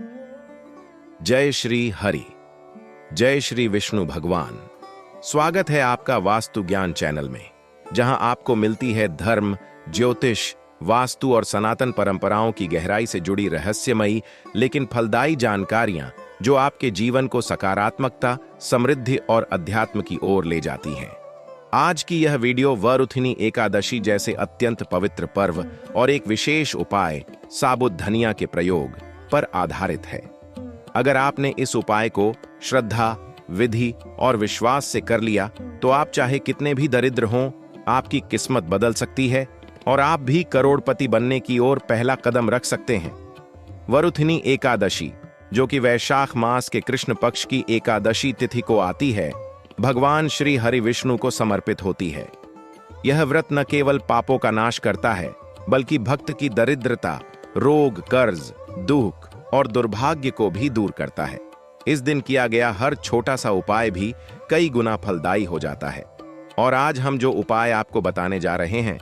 जय श्री हरि, जय श्री विष्णु भगवान। स्वागत है आपका वास्तु ज्ञान चैनल में, जहां आपको मिलती है धर्म, ज्योतिष, वास्तु और सनातन परंपराओं की गहराई से जुड़ी रहस्यमयी लेकिन फलदायी जानकारियां जो आपके जीवन को सकारात्मकता, समृद्धि और अध्यात्म की ओर ले जाती हैं। आज की यह वीडियो वरुथिनी एकादशी जैसे अत्यंत पवित्र पर्व और एक विशेष उपाय साबुत धनिया के प्रयोग पर आधारित है। अगर आपने इस उपाय को श्रद्धा, विधि और विश्वास से कर लिया तो आप चाहे कितने भी दरिद्र हों, आपकी किस्मत बदल सकती है और आप भी करोड़पति बनने की ओर पहला कदम रख सकते हैं। वरुथिनी एकादशी, जो कि वैशाख मास के कृष्ण पक्ष की एकादशी तिथि को आती है, भगवान श्री हरि विष्णु को समर्पित होती है। यह व्रत न केवल पापों का नाश करता है, बल्कि भक्त की दरिद्रता, रोग, कर्ज, दुख और दुर्भाग्य को भी दूर करता है। इस दिन किया गया हर छोटा सा उपाय भी कई गुना फलदायी हो जाता है। और आज हम जो उपाय आपको बताने जा रहे हैं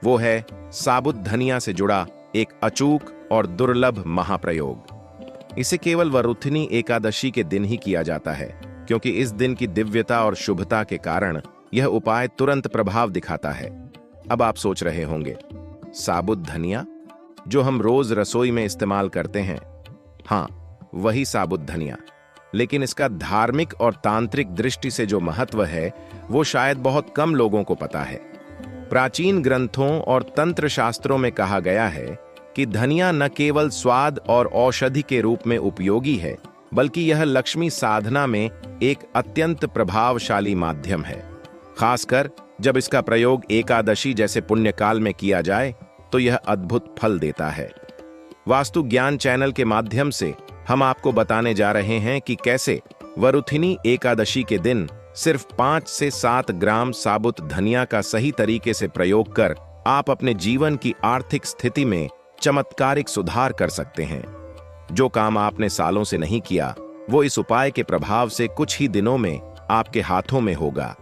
वो है साबुत धनिया से जुड़ा एक अचूक और दुर्लभ महाप्रयोग। इसे केवल वरुथिनी एकादशी के दिन ही किया जाता है, क्योंकि इस दिन की दिव्यता और शुभता के कारण यह उपाय तुरंत प्रभाव दिखाता है। अब आप सोच रहे होंगे, साबुत धनिया जो हम रोज रसोई में इस्तेमाल करते हैं? हाँ, वही साबुत धनिया। लेकिन इसका धार्मिक और तांत्रिक दृष्टि से जो महत्व है वो शायद बहुत कम लोगों को पता है। प्राचीन ग्रंथों और तंत्र शास्त्रों में कहा गया है कि धनिया न केवल स्वाद और औषधि के रूप में उपयोगी है, बल्कि यह लक्ष्मी साधना में एक अत्यंत प्रभावशाली माध्यम है। खासकर जब इसका प्रयोग एकादशी जैसे पुण्यकाल में किया जाए तो यह अद्भुत फल देता है। वास्तु ज्ञान चैनल के माध्यम से हम आपको बताने जा रहे हैं कि कैसे वरुथिनी एकादशी के दिन सिर्फ 5 से 7 ग्राम साबुत धनिया का सही तरीके से प्रयोग कर आप अपने जीवन की आर्थिक स्थिति में चमत्कारिक सुधार कर सकते हैं। जो काम आपने सालों से नहीं किया, वो इस उपाय के प्रभाव से कुछ ही दिनों में आपके हाथों में होगा।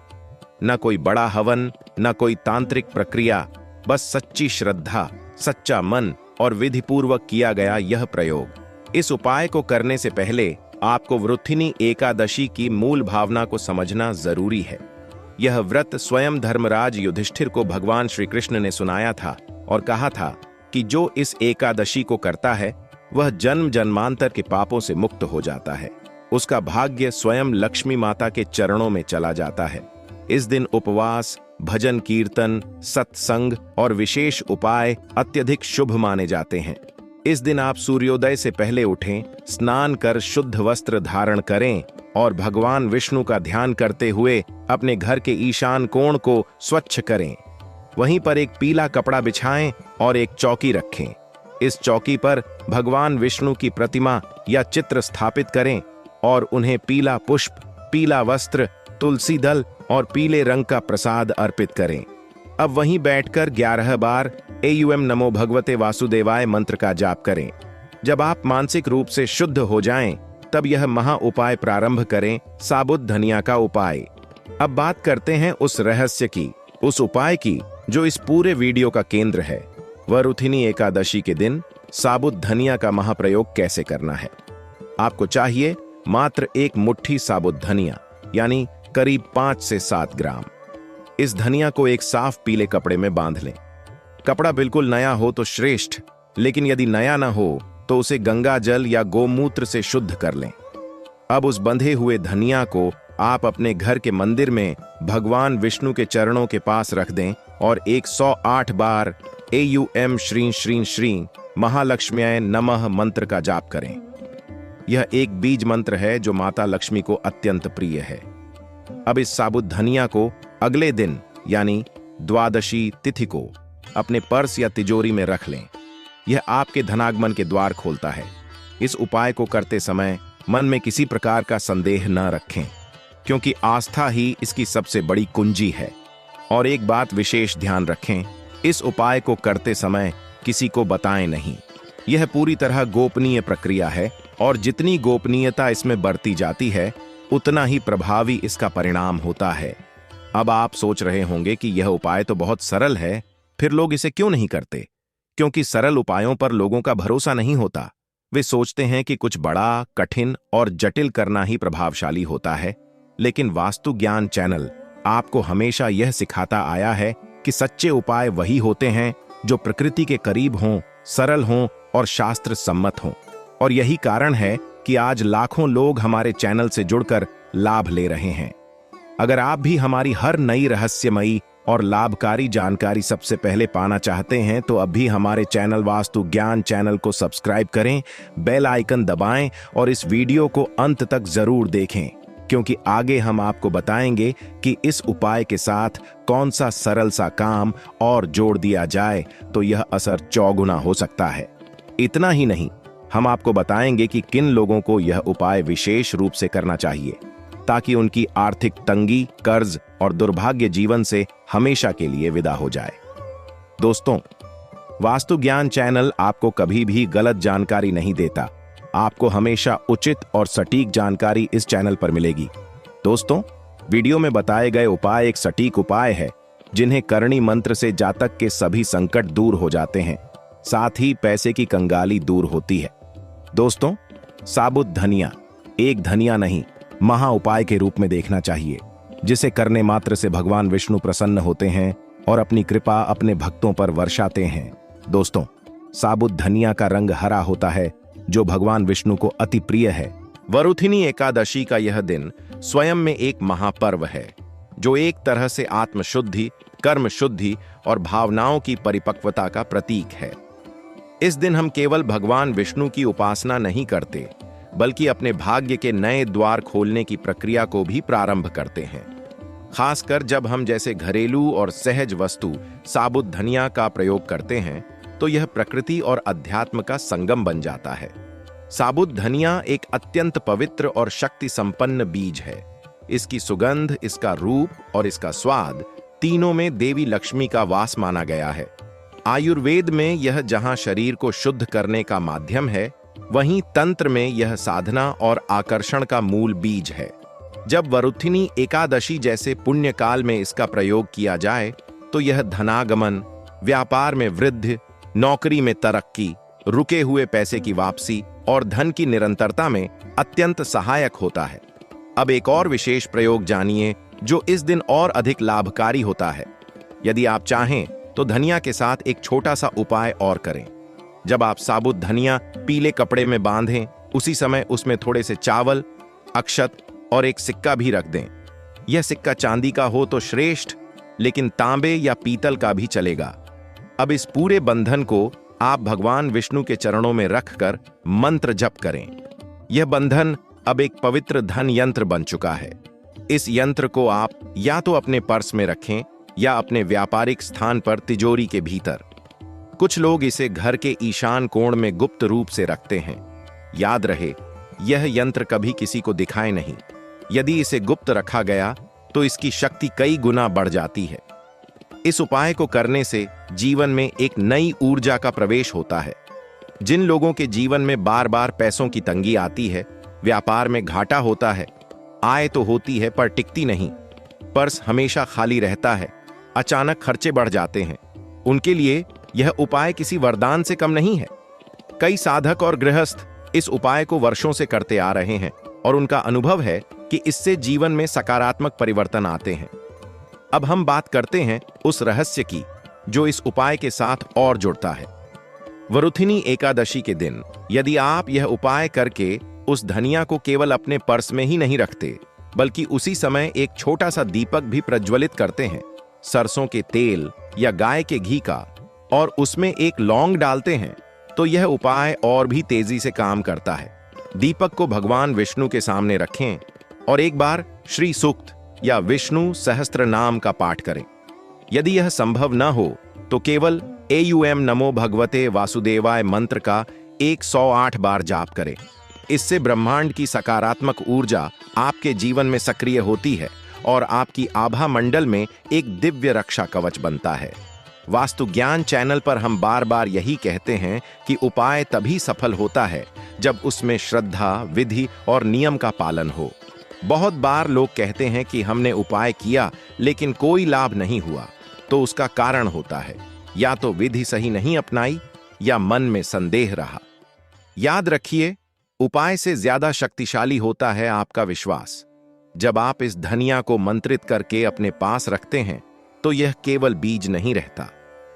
न कोई बड़ा हवन, न कोई तांत्रिक प्रक्रिया, बस सच्ची श्रद्धा, सच्चा मन और विधिपूर्वक किया गया यह प्रयोग। इस उपाय को करने से पहले आपको वरुथिनी एकादशी की मूल भावना को समझना जरूरी है। यह व्रत स्वयं धर्मराज युधिष्ठिर को भगवान श्री कृष्ण ने सुनाया था और कहा था कि जो इस एकादशी को करता है वह जन्म जन्मांतर के पापों से मुक्त हो जाता है। उसका भाग्य स्वयं लक्ष्मी माता के चरणों में चला जाता है। इस दिन उपवास, भजन कीर्तन, सत्संग और विशेष उपाय अत्यधिक शुभ माने जाते हैं। इस दिन आप सूर्योदय से पहले उठें, स्नान कर शुद्ध वस्त्र धारण करें और भगवान विष्णु का ध्यान करते हुए अपने घर के ईशान कोण को स्वच्छ करें। वहीं पर एक पीला कपड़ा बिछाएं और एक चौकी रखें। इस चौकी पर भगवान विष्णु की प्रतिमा या चित्र स्थापित करें और उन्हें पीला पुष्प, पीला वस्त्र, तुलसी दल और पीले रंग का प्रसाद अर्पित करें। अब वहीं बैठकर 11 बार एयुएम नमो भगवते वासुदेवाय मंत्र का जाप करें। जब आप मानसिक रूप से शुद्ध हो जाएं, तब यह महा उपाय प्रारंभ करें, साबुत धनिया का उपाय। अब बात करते हैं उस रहस्य की, उस उपाय की जो इस पूरे वीडियो का केंद्र है। वरुथिनी एकादशी के दिन साबुत धनिया का महाप्रयोग कैसे करना है। आपको चाहिए मात्र एक मुट्ठी साबुत धनिया, यानी करीब 5 से 7 ग्राम। इस धनिया को एक साफ पीले कपड़े में बांध लें। कपड़ा बिल्कुल नया हो तो श्रेष्ठ, लेकिन यदि नया ना हो तो उसे गंगा जल या गोमूत्र से शुद्ध कर लें। अब उस बंधे हुए धनिया को आप अपने घर के मंदिर में भगवान विष्णु के चरणों के पास रख दें और 108 बार एयुएम श्रीं श्रीं श्रीं महालक्ष्म्याय नमः मंत्र का जाप करें। यह एक बीज मंत्र है जो माता लक्ष्मी को अत्यंत प्रिय है। अब इस साबुत धनिया को अगले दिन यानी द्वादशी तिथि को अपने पर्स या तिजोरी में रख लें। यह आपके धनागमन के द्वार खोलता है। इस उपाय को करते समय मन में किसी प्रकार का संदेह न रखें, क्योंकि आस्था ही इसकी सबसे बड़ी कुंजी है। और एक बात विशेष ध्यान रखें, इस उपाय को करते समय किसी को बताएं नहीं। यह पूरी तरह गोपनीय प्रक्रिया है और जितनी गोपनीयता इसमें बरती जाती है उतना ही प्रभावी इसका परिणाम होता है। अब आप सोच रहे होंगे कि यह उपाय तो बहुत सरल है, फिर लोग इसे क्यों नहीं करते? क्योंकि सरल उपायों पर लोगों का भरोसा नहीं होता। वे सोचते हैं कि कुछ बड़ा, कठिन और जटिल करना ही प्रभावशाली होता है, लेकिन वास्तु ज्ञान चैनल आपको हमेशा यह सिखाता आया है कि सच्चे उपाय वही होते हैं जो प्रकृति के करीब हों, सरल हों और शास्त्र सम्मत हों। और यही कारण है कि आज लाखों लोग हमारे चैनल से जुड़कर लाभ ले रहे हैं। अगर आप भी हमारी हर नई रहस्यमयी और लाभकारी जानकारी सबसे पहले पाना चाहते हैं तो अभी हमारे चैनल वास्तु ज्ञान चैनल को सब्सक्राइब करें, बेल आइकन दबाएं और इस वीडियो को अंत तक जरूर देखें, क्योंकि आगे हम आपको बताएंगे कि इस उपाय के साथ कौन सा सरल सा काम और जोड़ दिया जाए तो यह असर चौगुना हो सकता है। इतना ही नहीं, हम आपको बताएंगे कि किन लोगों को यह उपाय विशेष रूप से करना चाहिए ताकि उनकी आर्थिक तंगी, कर्ज और दुर्भाग्य जीवन से हमेशा के लिए विदा हो जाए। दोस्तों, वास्तु ज्ञान चैनल आपको कभी भी गलत जानकारी नहीं देता। आपको हमेशा उचित और सटीक जानकारी इस चैनल पर मिलेगी। दोस्तों, वीडियो में बताए गए उपाय एक सटीक उपाय है जिन्हें करणी मंत्र से जातक के सभी संकट दूर हो जाते हैं, साथ ही पैसे की कंगाली दूर होती है। दोस्तों, साबुत धनिया एक धनिया नहीं, महा उपाय के रूप में देखना चाहिए, जिसे करने मात्र से भगवान विष्णु प्रसन्न होते हैं और अपनी कृपा अपने भक्तों पर वर्षाते हैं। दोस्तों, साबुत धनिया का रंग हरा होता है, जो भगवान विष्णु को अति प्रिय है। वरुथिनी एकादशी का यह दिन स्वयं में एक महापर्व है, जो एक तरह से आत्मशुद्धि, कर्म शुद्धि और भावनाओं की परिपक्वता का प्रतीक है। इस दिन हम केवल भगवान विष्णु की उपासना नहीं करते, बल्कि अपने भाग्य के नए द्वार खोलने की प्रक्रिया को भी प्रारंभ करते हैं। खासकर जब हम जैसे घरेलू और सहज वस्तु साबुत धनिया का प्रयोग करते हैं, तो यह प्रकृति और अध्यात्म का संगम बन जाता है। साबुत धनिया एक अत्यंत पवित्र और शक्ति संपन्न बीज है। इसकी सुगंध, इसका रूप और इसका स्वाद तीनों में देवी लक्ष्मी का वास माना गया है। आयुर्वेद में यह जहां शरीर को शुद्ध करने का माध्यम है, वहीं तंत्र में यह साधना और आकर्षण का मूल बीज है। जब वरुथिनी एकादशी जैसे पुण्य काल में इसका प्रयोग किया जाए तो यह धनागमन, व्यापार में वृद्धि, नौकरी में तरक्की, रुके हुए पैसे की वापसी और धन की निरंतरता में अत्यंत सहायक होता है। अब एक और विशेष प्रयोग जानिए जो इस दिन और अधिक लाभकारी होता है। यदि आप चाहें तो धनिया के साथ एक छोटा सा उपाय और करें। जब आप साबुत धनिया पीले कपड़े में बांधें, उसी समय उसमें थोड़े से चावल, अक्षत और एक सिक्का भी रख दें। यह सिक्का चांदी का हो तो श्रेष्ठ, लेकिन तांबे या पीतल का भी चलेगा। अब इस पूरे बंधन को आप भगवान विष्णु के चरणों में रखकर मंत्र जप करें। यह बंधन अब एक पवित्र धन यंत्र बन चुका है। इस यंत्र को आप या तो अपने पर्स में रखें या अपने व्यापारिक स्थान पर तिजोरी के भीतर। कुछ लोग इसे घर के ईशान कोण में गुप्त रूप से रखते हैं। याद रहे, यह यंत्र कभी किसी को दिखाए नहीं। यदि इसे गुप्त रखा गया तो इसकी शक्ति कई गुना बढ़ जाती है। इस उपाय को करने से जीवन में एक नई ऊर्जा का प्रवेश होता है। जिन लोगों के जीवन में बार बार पैसों की तंगी आती है, व्यापार में घाटा होता है, आय तो होती है पर टिकती नहीं, पर्स हमेशा खाली रहता है, अचानक खर्चे बढ़ जाते हैं, उनके लिए यह उपाय किसी वरदान से कम नहीं है। कई साधक और गृहस्थ इस उपाय को वर्षों से करते आ रहे हैं और उनका अनुभव है कि इससे जीवन में सकारात्मक परिवर्तन आते हैं। अब हम बात करते हैं उस रहस्य की जो इस उपाय के साथ और जुड़ता है। वरुथिनी एकादशी के दिन यदि आप यह उपाय करके उस धनिया को केवल अपने पर्स में ही नहीं रखते, बल्कि उसी समय एक छोटा सा दीपक भी प्रज्वलित करते हैं, सरसों के तेल या गाय के घी का, और उसमें एक लौंग डालते हैं, तो यह उपाय और भी तेजी से काम करता है। दीपक को भगवान विष्णु के सामने रखें और एक बार श्री सूक्त या विष्णु सहस्त्र नाम का पाठ करें। यदि यह संभव न हो तो केवल एयुएम नमो भगवते वासुदेवाय मंत्र का 108 बार जाप करें। इससे ब्रह्मांड की सकारात्मक ऊर्जा आपके जीवन में सक्रिय होती है और आपकी आभा मंडल में एक दिव्य रक्षा कवच बनता है। वास्तु ज्ञान चैनल पर हम बार बार यही कहते हैं कि उपाय तभी सफल होता है जब उसमें श्रद्धा, विधि और नियम का पालन हो। बहुत बार लोग कहते हैं कि हमने उपाय किया लेकिन कोई लाभ नहीं हुआ, तो उसका कारण होता है या तो विधि सही नहीं अपनाई या मन में संदेह रहा। याद रखिए, उपाय से ज्यादा शक्तिशाली होता है आपका विश्वास। जब आप इस धनिया को मंत्रित करके अपने पास रखते हैं तो यह केवल बीज नहीं रहता,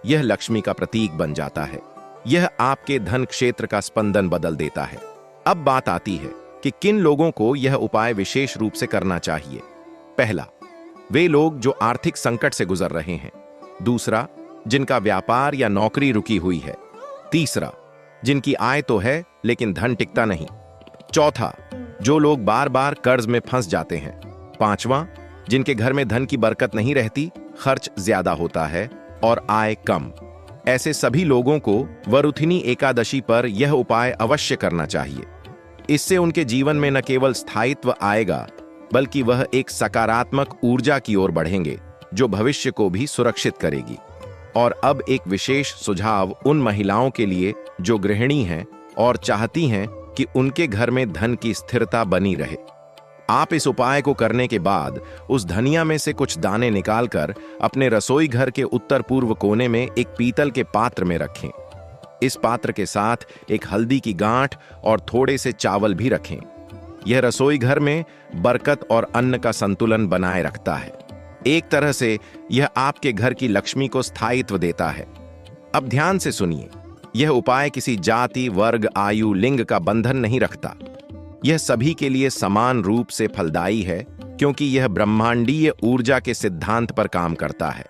यह लक्ष्मी का प्रतीक बन जाता है। यह आपके धन क्षेत्र का स्पंदन बदल देता है। अब बात आती है कि किन लोगों को यह उपाय विशेष रूप से करना चाहिए। पहला, वे लोग जो आर्थिक संकट से गुजर रहे हैं। दूसरा, जिनका व्यापार या नौकरी रुकी हुई है। तीसरा, जिनकी आय तो है लेकिन धन टिकता नहीं। चौथा, जो लोग बार बार कर्ज में फंस जाते हैं। पांचवां, जिनके घर में धन की बरकत नहीं रहती, खर्च ज्यादा होता है और आय कम। ऐसे सभी लोगों को वरुथिनी एकादशी पर यह उपाय अवश्य करना चाहिए। इससे उनके जीवन में न केवल स्थायित्व आएगा, बल्कि वह एक सकारात्मक ऊर्जा की ओर बढ़ेंगे जो भविष्य को भी सुरक्षित करेगी। और अब एक विशेष सुझाव उन महिलाओं के लिए जो गृहिणी हैं और चाहती हैं कि उनके घर में धन की स्थिरता बनी रहे। आप इस उपाय को करने के बाद उस धनिया में से कुछ दाने निकालकर अपने रसोई घर के उत्तर पूर्व कोने में एक पीतल के पात्र में रखें। इस पात्र के साथ एक हल्दी की गांठ और थोड़े से चावल भी रखें। यह रसोई घर में बरकत और अन्न का संतुलन बनाए रखता है। एक तरह से यह आपके घर की लक्ष्मी को स्थायित्व देता है। अब ध्यान से सुनिए, यह उपाय किसी जाति, वर्ग, आयु, लिंग का बंधन नहीं रखता। यह सभी के लिए समान रूप से फलदायी है, क्योंकि यह ब्रह्मांडीय ऊर्जा के सिद्धांत पर काम करता है।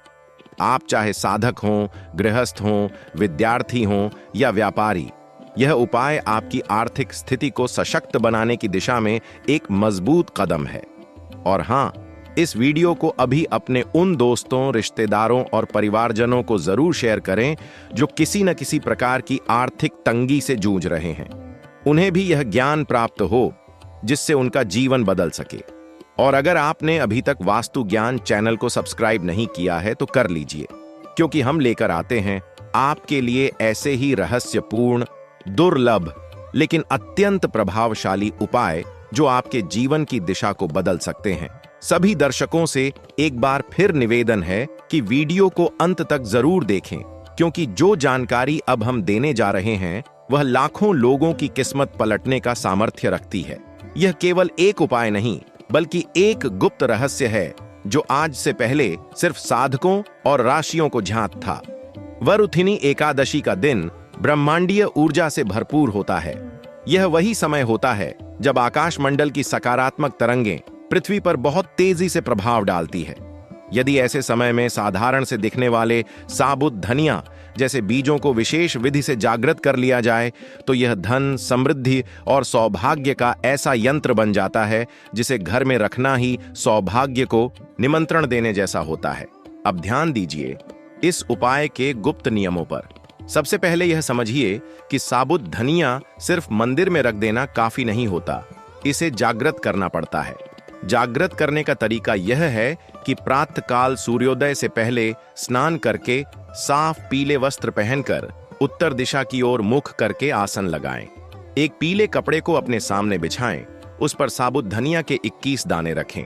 आप चाहे साधक हों, गृहस्थ हों, विद्यार्थी हों या व्यापारी, यह उपाय आपकी आर्थिक स्थिति को सशक्त बनाने की दिशा में एक मजबूत कदम है। और हां, इस वीडियो को अभी अपने उन दोस्तों, रिश्तेदारों और परिवारजनों को जरूर शेयर करें जो किसी न किसी प्रकार की आर्थिक तंगी से जूझ रहे हैं। उन्हें भी यह ज्ञान प्राप्त हो जिससे उनका जीवन बदल सके। और अगर आपने अभी तक वास्तु ज्ञान चैनल को सब्सक्राइब नहीं किया है तो कर लीजिए, क्योंकि हम लेकर आते हैं आपके लिए ऐसे ही रहस्यपूर्ण, दुर्लभ लेकिन अत्यंत प्रभावशाली उपाय जो आपके जीवन की दिशा को बदल सकते हैं। सभी दर्शकों से एक बार फिर निवेदन है कि वीडियो को अंत तक जरूर देखें, क्योंकि जो जानकारी अब हम देने जा रहे हैं वह लाखों लोगों की किस्मत पलटने का सामर्थ्य रखती है। यह केवल एक उपाय नहीं, बल्कि एक गुप्त रहस्य है जो आज से पहले सिर्फ साधकों और राशियों को ज्ञात था। वरुथिनी एकादशी का दिन ब्रह्मांडीय ऊर्जा से भरपूर होता है। यह वही समय होता है जब आकाश मंडल की सकारात्मक तरंगें पृथ्वी पर बहुत तेजी से प्रभाव डालती है। यदि ऐसे समय में साधारण से दिखने वाले साबुत धनिया जैसे बीजों को विशेष विधि से जागृत कर लिया जाए तो यह धन, समृद्धि और सौभाग्य का ऐसा यंत्र बन जाता है जिसे घर में रखना ही सौभाग्य को निमंत्रण देने जैसा होता है। अब ध्यान दीजिए इस उपाय के गुप्त नियमों पर। सबसे पहले यह समझिए कि साबुत धनिया सिर्फ मंदिर में रख देना काफी नहीं होता, इसे जागृत करना पड़ता है। जागृत करने का तरीका यह है कि प्रातःकाल सूर्योदय से पहले स्नान करके साफ पीले वस्त्र पहनकर उत्तर दिशा की ओर मुख करके आसन लगाएं। एक पीले कपड़े को अपने सामने बिछाएं, उस पर साबुत धनिया के 21 दाने रखें।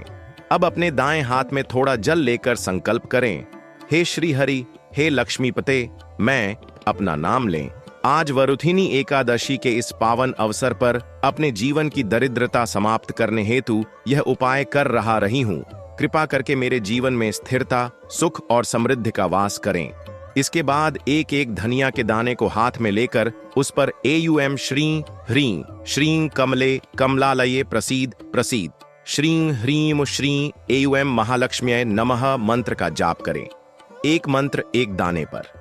अब अपने दाएं हाथ में थोड़ा जल लेकर संकल्प करें, हे श्री हरि, हे लक्ष्मीपते, मैं अपना नाम लें। आज वरुथिनी एकादशी के इस पावन अवसर पर अपने जीवन की दरिद्रता समाप्त करने हेतु यह उपाय कर रही हूँ। कृपा करके मेरे जीवन में स्थिरता, सुख और समृद्धि का वास करें। इसके बाद एक एक धनिया के दाने को हाथ में लेकर उस पर एयूएम श्रीं ह्रीं श्रीं कमले कमलालये प्रसीद प्रसीद श्रीं ह्रीं श्रीं एयूएम महालक्ष्म्यै नमः मंत्र का जाप करें। एक मंत्र एक दाने पर।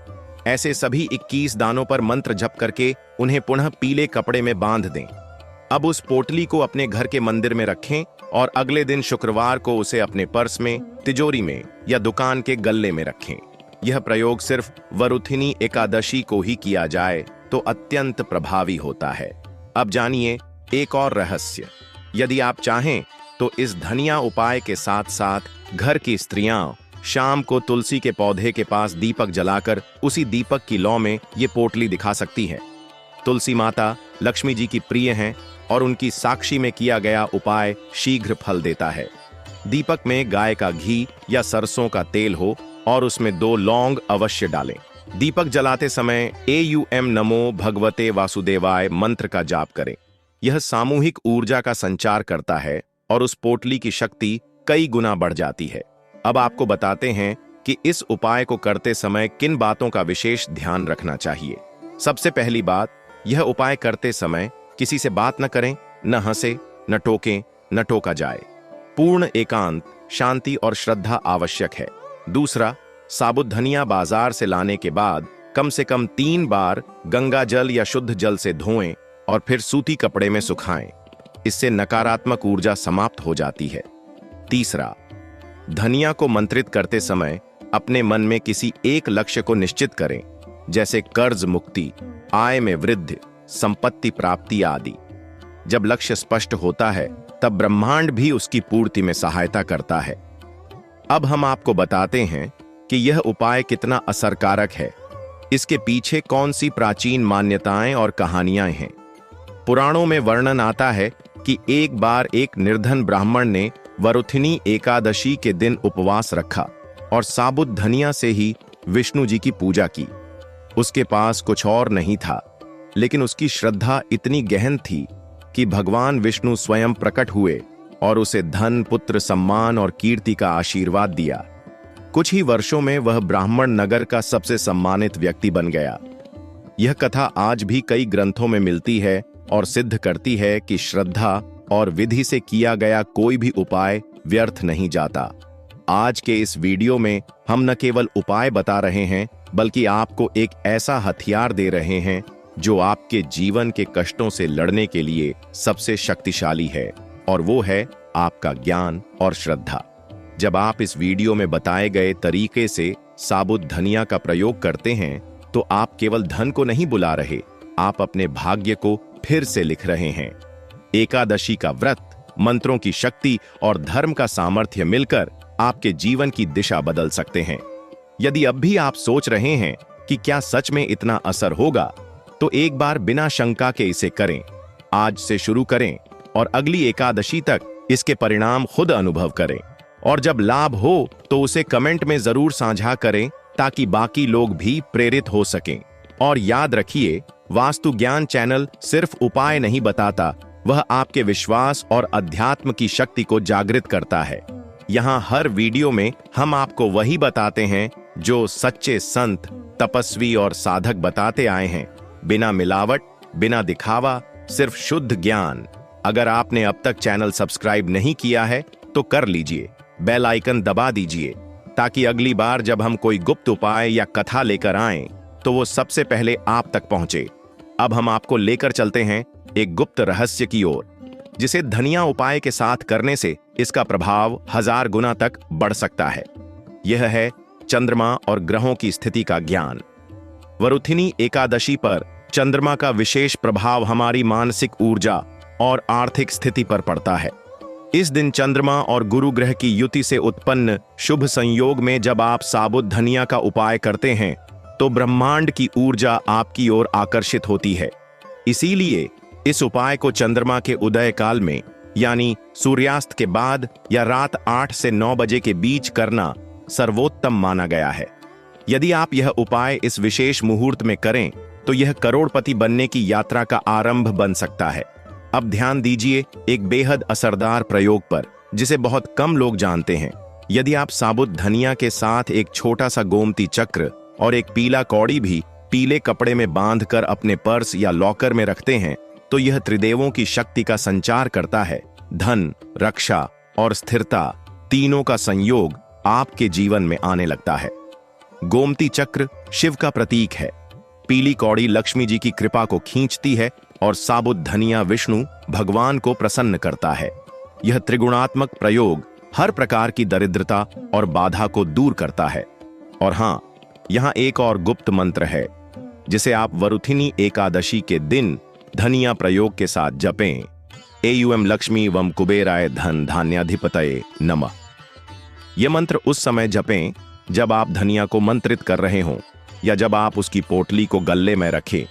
ऐसे सभी 21 दानों पर मंत्र जप करके उन्हें पुनः पीले कपड़े में बांध दें। अब उस पोटली को अपने घर के मंदिर में रखें और अगले दिन शुक्रवार को उसे अपने पर्स में, तिजोरी में या दुकान के गल्ले में रखें। यह प्रयोग सिर्फ वरुथिनी एकादशी को ही किया जाए तो अत्यंत प्रभावी होता है। अब जानिए एक और रहस्य। यदि आप चाहें तो इस धनिया उपाय के साथ साथ घर की स्त्रियां शाम को तुलसी के पौधे के पास दीपक जलाकर उसी दीपक की लौ में ये पोटली दिखा सकती है। तुलसी माता लक्ष्मी जी की प्रिय हैं और उनकी साक्षी में किया गया उपाय शीघ्र फल देता है। दीपक में गाय का घी या सरसों का तेल हो और उसमें 2 लौंग अवश्य डालें। दीपक जलाते समय AUM नमो भगवते वासुदेवाय मंत्र का जाप करें। यह सामूहिक ऊर्जा का संचार करता है और उस पोटली की शक्ति कई गुना बढ़ जाती है। अब आपको बताते हैं कि इस उपाय को करते समय किन बातों का विशेष ध्यान रखना चाहिए। सबसे पहली बात, यह उपाय करते समय किसी से बात न करें, न हंसे, न टोकें, न टोका जाए। पूर्ण एकांत, शांति और श्रद्धा आवश्यक है। दूसरा, साबुत धनिया बाजार से लाने के बाद कम से कम 3 बार गंगा जल या शुद्ध जल से धोएं और फिर सूती कपड़े में सुखाएं। इससे नकारात्मक ऊर्जा समाप्त हो जाती है। तीसरा, धनिया को मंत्रित करते समय अपने मन में किसी एक लक्ष्य को निश्चित करें, जैसे कर्ज मुक्ति, आय में वृद्धि, संपत्ति प्राप्ति आदि। जब लक्ष्य स्पष्ट होता है तब ब्रह्मांड भी उसकी पूर्ति में सहायता करता है। अब हम आपको बताते हैं कि यह उपाय कितना असरकारक है। इसके पीछे कौन सी प्राचीन मान्यताएं और कहानियां हैं। पुराणों में वर्णन आता है कि एक बार एक निर्धन ब्राह्मण ने वरुथिनी एकादशी के दिन उपवास रखा और साबुत धनिया से ही विष्णु जी की पूजा की। उसके पास कुछ और नहीं था, लेकिन उसकी श्रद्धा इतनी गहन थी कि भगवान विष्णु स्वयं प्रकट हुए और उसे धन, पुत्र, सम्मान और कीर्ति का आशीर्वाद दिया। कुछ ही वर्षों में वह ब्राह्मण नगर का सबसे सम्मानित व्यक्ति बन गया। यह कथा आज भी कई ग्रंथों में मिलती है और सिद्ध करती है कि श्रद्धा और विधि से किया गया कोई भी उपाय व्यर्थ नहीं जाता। आज के इस वीडियो में हम न केवल उपाय बता रहे हैं, बल्कि आपको एक ऐसा हथियार दे रहे हैं जो आपके जीवन के कष्टों से लड़ने के लिए सबसे शक्तिशाली है, और वो है आपका ज्ञान और श्रद्धा। जब आप इस वीडियो में बताए गए तरीके से साबुत धनिया का प्रयोग करते हैं तो आप केवल धन को नहीं बुला रहे, आप अपने भाग्य को फिर से लिख रहे हैं। एकादशी का व्रत, मंत्रों की शक्ति और धर्म का सामर्थ्य मिलकर आपके जीवन की दिशा बदल सकते हैं। यदि अब भी आप सोच रहे हैं कि क्या सच में इतना असर होगा, तो एक बार बिना शंका के इसे करें। आज से शुरू करें और अगली एकादशी तक इसके परिणाम खुद अनुभव करें। और जब लाभ हो तो उसे कमेंट में जरूर साझा करें, ताकि बाकी लोग भी प्रेरित हो सकें। और याद रखिए, वास्तु ज्ञान चैनल सिर्फ उपाय नहीं बताता, वह आपके विश्वास और अध्यात्म की शक्ति को जागृत करता है। यहाँ हर वीडियो में हम आपको वही बताते हैं जो सच्चे संत, तपस्वी और साधक बताते आए हैं। बिना मिलावट, बिना दिखावा, सिर्फ शुद्ध ज्ञान। अगर आपने अब तक चैनल सब्सक्राइब नहीं किया है तो कर लीजिए, बेल आइकन दबा दीजिए, ताकि अगली बार जब हम कोई गुप्त उपाय या कथा लेकर आएं तो वो सबसे पहले आप तक पहुंचे। अब हम आपको लेकर चलते हैं एक गुप्त रहस्य की ओर, जिसे धनिया उपाय के साथ करने से इसका प्रभाव 1000 गुना तक बढ़ सकता है। यह है चंद्रमा और ग्रहों की स्थिति का ज्ञान। वरुथिनी एकादशी पर चंद्रमा का विशेष प्रभाव हमारी मानसिक ऊर्जा और आर्थिक स्थिति पर पड़ता है। इस दिन चंद्रमा और गुरु ग्रह की युति से उत्पन्न शुभ संयोग में जब आप साबुत धनिया का उपाय करते हैं तो ब्रह्मांड की ऊर्जा आपकी ओर आकर्षित होती है। इसीलिए इस उपाय को चंद्रमा के उदय काल में, यानी सूर्यास्त के बाद या रात 8 से 9 बजे के बीच करना सर्वोत्तम माना गया है। यदि आप यह उपाय इस विशेष मुहूर्त में करें तो यह करोड़पति बनने की यात्रा का आरंभ बन सकता है। अब ध्यान दीजिए एक बेहद असरदार प्रयोग पर, जिसे बहुत कम लोग जानते हैं। यदि आप साबुत धनिया के साथ एक छोटा सा गोमती चक्र और एक पीला कौड़ी भी पीले कपड़े में बांधकर अपने पर्स या लॉकर में रखते हैं तो यह त्रिदेवों की शक्ति का संचार करता है। धन, रक्षा और स्थिरता तीनों का संयोग आपके जीवन में आने लगता है। गोमती चक्र शिव का प्रतीक है, पीली कौड़ी लक्ष्मी जी की कृपा को खींचती है और साबुत धनिया विष्णु भगवान को प्रसन्न करता है। यह त्रिगुणात्मक प्रयोग हर प्रकार की दरिद्रता और बाधा को दूर करता है। और हां, यहां एक और गुप्त मंत्र है जिसे आप वरुथिनी एकादशी के दिन धनिया प्रयोग के साथ जपें। AUM लक्ष्मी वम कुबेराय धन धान्याधिपतये नमः। यह मंत्र उस समय जपें जब आप धनिया को मंत्रित कर रहे हों या जब आप उसकी पोटली को गले में रखें।